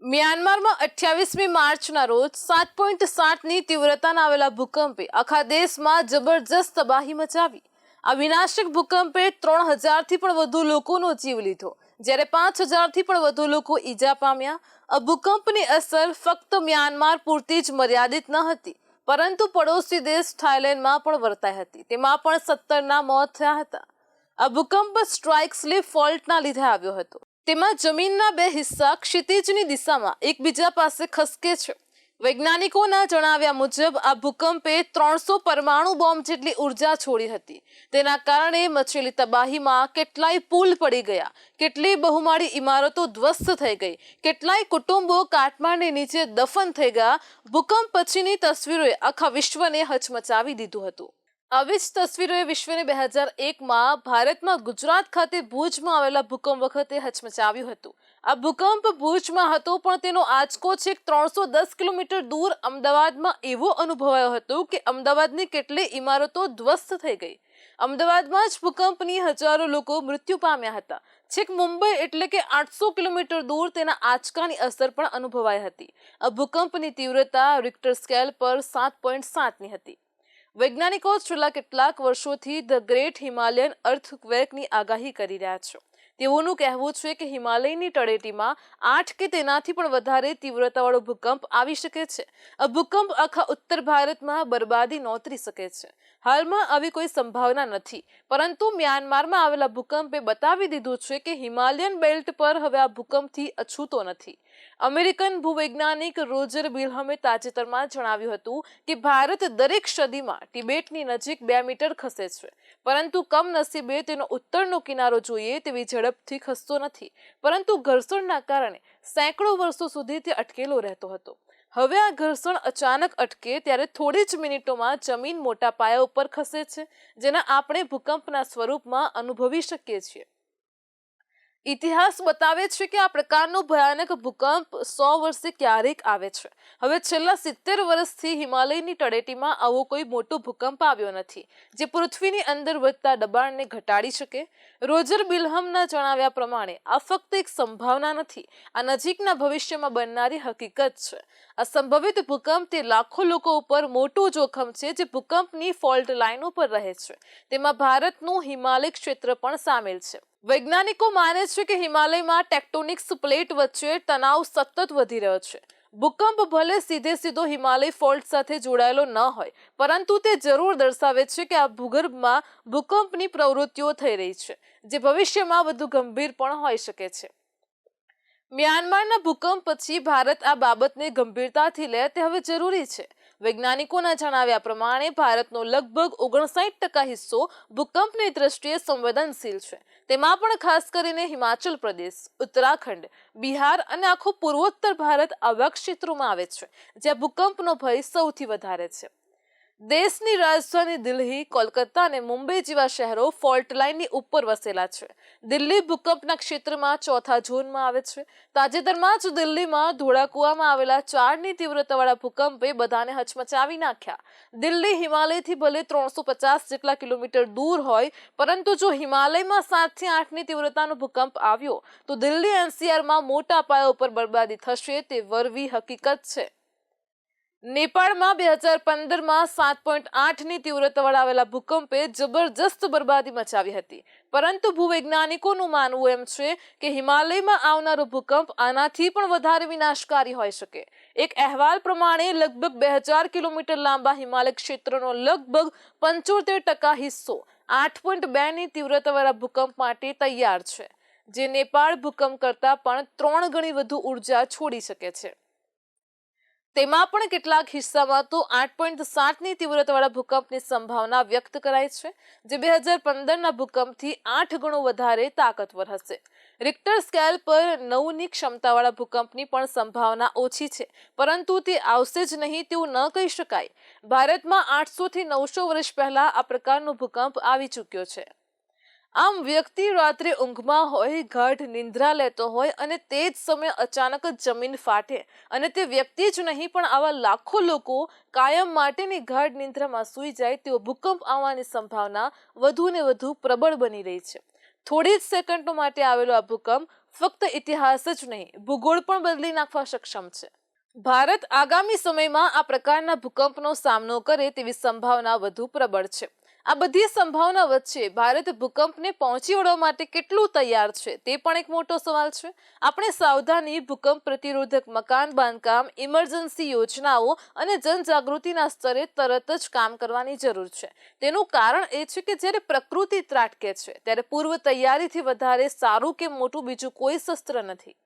મ્યાનમારમાં 28મી માર્ચના રોજ 7.7ની તીવ્રતાના આવેલા ભૂકંપે આખા દેશમાં જબરજસ્ત તબાહી મચાવી। આ વિનાશક ભૂકંપે 3000થી પણ વધુ લોકોનો જીવ લીધો, જ્યારે 5000થી પણ વધુ લોકો ઈજા પામ્યા। આ ભૂકંપની અસર ફક્ત મ્યાનમાર પૂરતી જ મર્યાદિત ન હતી, પરંતુ પડોશી દેશ થાઈલેન્ડમાં પણ વર્તાઈ હતી। તેમાં પણ 17ના મોત થયા હતા। આ ભૂકંપ સ્ટ્રાઇક સ્લિપ ફોલ્ટના લીધે આવ્યો હતો। તેમાં જમીનના બે હિસ્સા ક્ષિતિજની દિશામાં એકબીજા પાસે ખસકે છે। વૈજ્ઞાનિકોના જણાવ્યા મુજબ આ ભૂકંપે 300 પરમાણુ બોમ્બ જેટલી ઉર્જા છોડી હતી। તેના કારણે મચેલી તબાહીમાં કેટલાય પુલ પડી ગયા, કેટલીય બહુમાળી ઇમારતો ધ્વસ્ત થઈ ગઈ, કેટલાય કુટુંબો કાટમાળની નીચે દફન થઈ ગયા। ભૂકંપ પછીની તસવીરોએ આખા વિશ્વને હચમચાવી દીધું હતું। આવી જ તસવીરોએ વિશ્વને 2001માં ભારતમાં ગુજરાત ખાતે ભુજમાં આવેલા ભૂકંપ વખતે હચમચાવ્યું હતું। આ ભૂકંપ ભુજમાં હતો, પણ તેનો આંચકો છેક 310 કિલોમીટર દૂર અમદાવાદમાં એવો અનુભવાયો હતો કે અમદાવાદની કેટલીય ઇમારતો ધ્વસ્ત થઈ ગઈ। અમદાવાદમાં જ ભૂકંપની હજારો લોકો મૃત્યુ પામ્યા હતા। છેક મુંબઈ એટલે કે 800 કિલોમીટર દૂર તેના આંચકાની અસર પણ અનુભવાઈ હતી। આ ભૂકંપની તીવ્રતા રિક્ટર સ્કેલ પર 7.7ની હતી। વૈજ્ઞાનિકો છેલ્લા કેટલાક વર્ષોથી ધ ગ્રેટ હિમાલયન અર્થક્વેકની આગાહી કરી રહ્યા છે। તેઓનું કહેવું છે કે હિમાલયની તળેટીમાં 8 કે તેનાથી પણ વધારે તીવ્રતાવાળો ભૂકંપ આવી શકે છે। આ ભૂકંપ આખા ઉત્તર ભારતમાં બરબાદી નોતરી શકે છે। હાલમાં આવી કોઈ સંભાવના નથી, પરંતુ મ્યાનમારમાં આવેલા ભૂકંપે બતાવી દીધું છે કે હિમાલયન બેલ્ટ પર હવે આ ભૂકંપથી અછૂતો નથી। અમેરિકન ભૂવૈજ્ઞાનિક રોજર બિલહમે તાજેતરમાં જણાવ્યું હતું કે ભારત દરેક સદીમાં તિબેટની નજીક 2 મીટર ખસે છે, પરંતુ કમનસીબે તેનો ઉત્તરનો કિનારો જોઈએ તેવી ઝડપથી ખસતો નથી, પરંતુ ઘર્ષણના કારણે સેંકડો વર્ષો સુધી તે અટકેલો રહેતો હતો। હવે આ ઘર્ષણ અચાનક અટકે ત્યારે થોડી જ મિનિટોમાં જમીન મોટા પાયા ઉપર ખસે છે, જેના આપણે ભૂકંપના સ્વરૂપમાં અનુભવી શકીએ છીએ। ઇતિહાસ બતાવે છે કે આ પ્રકારનો ભયાનક ભૂકંપ 100 વર્ષે ક્યારેક આવે છે। હવે છેલ્લા 70 વર્ષથી હિમાલયની તળેટીમાં આવો કોઈ મોટો ભૂકંપ આવ્યો નથી, જે પૃથ્વીની અંદર વધતા દબાણને ઘટાડી શકે। રોજર બિલહમના જણાવ્યા પ્રમાણે આ ફક્ત એક સંભાવના નથી, આ નજીકના ભવિષ્યમાં બનનારી હકીકત છે। આ સંભવિત ભૂકંપ તે લાખો લોકો ઉપર મોટું જોખમ છે જે ભૂકંપની ફોલ્ટ લાઇનો પર રહે છે। તેમાં ભારતનું હિમાલય ક્ષેત્ર પણ સામેલ છે। વૈજ્ઞાનિકો માને છે કે હિમાલયમાં ટેક્ટોનિક્સ પ્લેટ વચ્ચે તણાવ સતત વધી રહ્યો છે। ભૂકંપ ભલે સીધો હિમાલય ફોલ્ટ સાથે જોડાયેલો ન હોય, પરંતુ તે જરૂર દર્શાવે છે કે આ ભૂગર્ભમાં ભૂકંપની પ્રવૃત્તિઓ થઈ રહી છે, જે ભવિષ્યમાં વધુ ગંભીર પણ હોઈ શકે છે। મ્યાનમારના ભૂકંપ પછી ભારત આ બાબતને ગંભીરતાથી લે તે હવે જરૂરી છે। વૈજ્ઞાનિકોના જણાવ્યા પ્રમાણે ભારતનો લગભગ 59% હિસ્સો ભૂકંપની દ્રષ્ટિએ સંવેદનશીલ છે। તેમાં પણ ખાસ કરીને હિમાચલ પ્રદેશ, ઉત્તરાખંડ, બિહાર અને આખું પૂર્વોત્તર ભારત આવા ક્ષેત્રોમાં આવે છે જ્યાં ભૂકંપનો ભય સૌથી વધારે છે। દેશની રાજધાની દિલ્હી, કોલકાતા અને મુંબઈ જેવા શહેરો ફોલ્ટ લાઇનની ઉપર વસેલા છે। દિલ્હી ભૂકંપના ક્ષેત્રમાં 4થા ઝોનમાં આવે છે। તાજેતરમાં જ દિલ્હીમાં ધોળાકુવામાં આવેલા 4ની તીવ્રતાવાળા ભૂકંપે બધાને હચમચાવી નાખ્યા। દિલ્હી હિમાલયથી ભલે 350 જેટલા કિલોમીટર દૂર હોય, પરંતુ જો હિમાલયમાં 7 થી 8ની તીવ્રતાનો ભૂકંપ આવ્યો તો દિલ્હી એનસીઆરમાં મોટા પાયા ઉપર બરબાદી થશે તે વરવી હકીકત છે। નેપાળમાં 2015માં 7.8ની તીવ્રતાવાળા આવેલા ભૂકંપે જબરજસ્ત બરબાદી મચાવી હતી, પરંતુ ભૂવૈજ્ઞાનિકોનું માનવું એમ છે કે હિમાલયમાં આવનારો ભૂકંપ આનાથી પણ વધારે વિનાશકારી હોઈ શકે। એક અહેવાલ પ્રમાણે લગભગ 2000 કિલોમીટર લાંબા હિમાલય ક્ષેત્રનો લગભગ 75% હિસ્સો 8.2ની તીવ્રતાવાળા ભૂકંપ માટે તૈયાર છે, જે નેપાળ ભૂકંપ કરતાં પણ 3 ગણી વધુ ઉર્જા છોડી શકે છે। તેમાં પણ કેટલાક હિસ્સામાં તો 8.7ની તીવ્રતાવાળા ભૂકંપની સંભાવના વ્યક્ત કરાઈ છે, જે 2015ના ભૂકંપથી 8 ગણો વધારે તાકાતવર હશે। રિક્ટર સ્કેલ પર 9ની ક્ષમતાવાળા ભૂકંપની પણ સંભાવના ઓછી છે, પરંતુ તે આવશે જ નહીં તેવું ન કહી શકાય। ભારતમાં 800 થી 900 વર્ષ પહેલા આ પ્રકારનો ભૂકંપ આવી ચૂક્યો છે। આમ વ્યક્તિ રાત્રે ઊંઘમાં હોય, ગાઢ નિંદ્રા લેતો હોય અને તે જ સમયે અચાનક જ જમીન ફાટે અને તે વ્યક્તિ જ નહીં પણ આવા લાખો લોકો કાયમ માટેની ગાઢ નિંદ્રામાં સૂઈ જાય તેવો ભૂકંપ આવવાની સંભાવના વધુ ને વધુ પ્રબળ બની રહી છે। થોડી જ સેકન્ડો માટે આવેલો આ ભૂકંપ ફક્ત ઇતિહાસ જ નહીં, ભૂગોળ પણ બદલી નાખવા સક્ષમ છે. ભારત આગામી સમયમાં આ પ્રકારના ભૂકંપનો સામનો કરે તેવી સંભાવના વધુ પ્રબળ છે. આ બધી સંભાવના વચ્ચે ભારત ભૂકંપને પહોંચી વળવા માટે કેટલું તૈયાર છે તે પણ એક મોટો સવાલ છે. આપણે સાવધાની, ભૂકંપ પ્રતિરોધક મકાન બાંધકામ, ઇમરજન્સી યોજનાઓ અને જનજાગૃતિના સ્તરે તરત જ કામ કરવાની જરૂર છે. તેનું કારણ એ છે કે જ્યારે પ્રકૃતિ ત્રાટકે છે ત્યારે પૂર્વ તૈયારીથી વધારે સારું કે મોટું બીજું કોઈ શસ્ત્ર નથી.